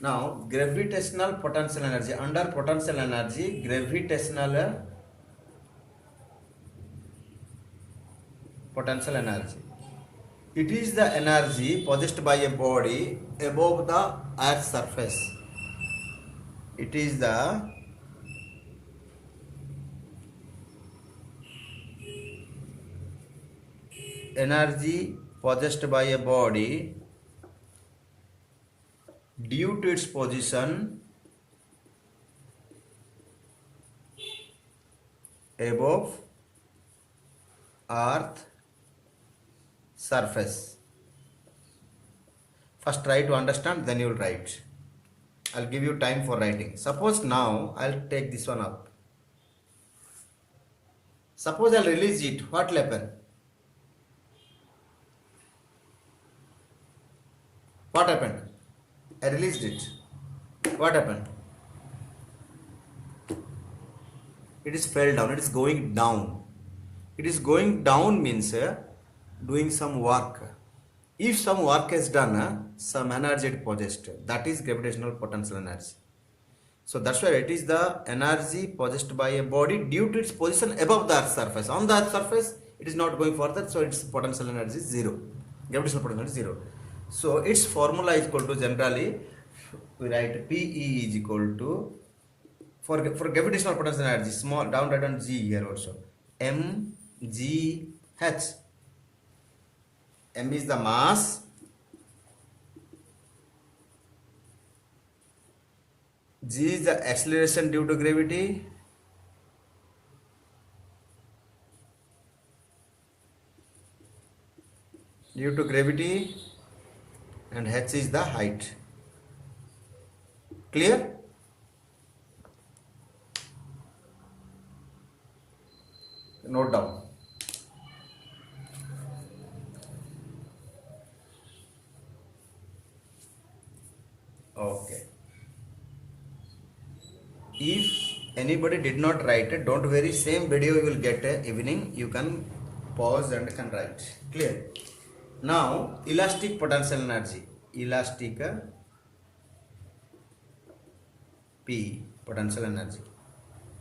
Now, gravitational potential energy. Under potential energy, gravitational potential energy. It is the energy possessed by a body above the Earth's surface. It is the energy possessed by a body due to its position above Earth surface. First try to understand, then you will write. I'll give you time for writing. Suppose now I'll take this one up. Suppose I'll release it. What will happen? What happened? I released it. What happened? It is fell down. It is going down. It is going down means doing some work. If some work is done, some energy it possessed. That is gravitational potential energy. So that's why it is the energy possessed by a body due to its position above the Earth's surface. On the Earth's surface, it is not going further, so its potential energy is zero. Gravitational potential is zero. So its formula is equal to, generally we write PE is equal to, for gravitational potential energy, small down write on G here also, mgh. M is the mass, G is the acceleration due to gravity, and h is the height. Clear? Note down. Okay. If anybody did not write it, don't worry, same video you will get evening. You can pause and can write. Clear? Now, elastic potential energy. Elastic P potential energy.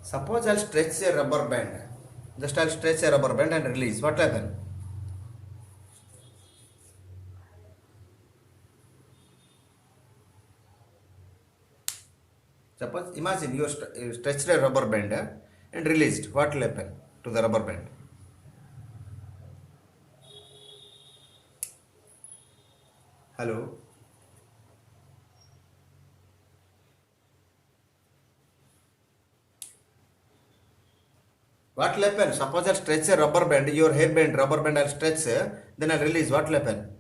Suppose I'll stretch a rubber band. Just I'll stretch a rubber band and release. What will happen? Suppose, imagine you stretched a rubber band and released. What will happen to the rubber band? Hello? What will happen? Suppose I stretch a rubber band, your hairband, rubber band I'll stretch, then I'll release. What will happen?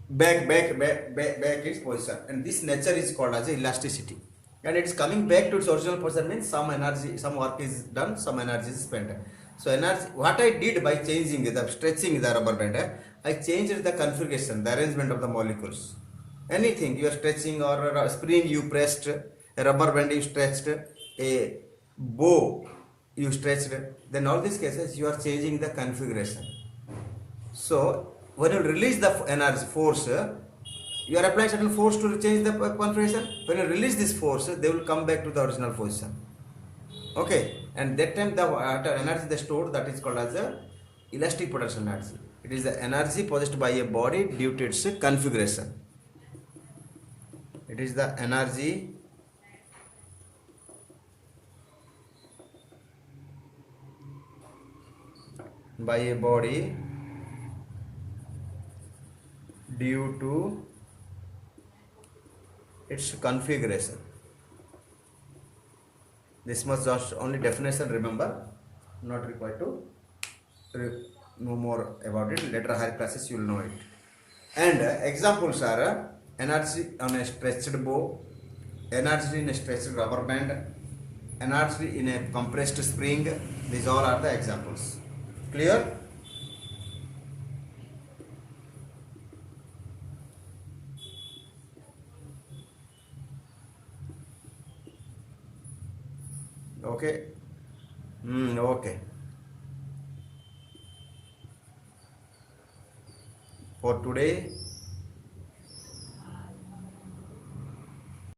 Back its position. And this nature is called as elasticity. And it's coming back to its original position means some energy, some work is done, some energy is spent. So energy, what I did by changing the stretching the rubber band, I changed the configuration, the arrangement of the molecules. Anything you are stretching, or a spring you pressed, a rubber band you stretched, a bow you stretched, then all these cases you are changing the configuration. So when you release the energy force, you are applying certain force to change the configuration. When you release this force, they will come back to the original position. Okay, and that time the energy they stored, that is called as the elastic potential energy. It is the energy possessed by a body due to its configuration. It is the energy by a body due to its configuration. This must just only definition remember, not required to know more about it. Later higher classes you will know it. And examples are energy on a stretched bow, energy in a stretched rubber band, energy in a compressed spring. These all are the examples. Clear? Okay. Okay. for today.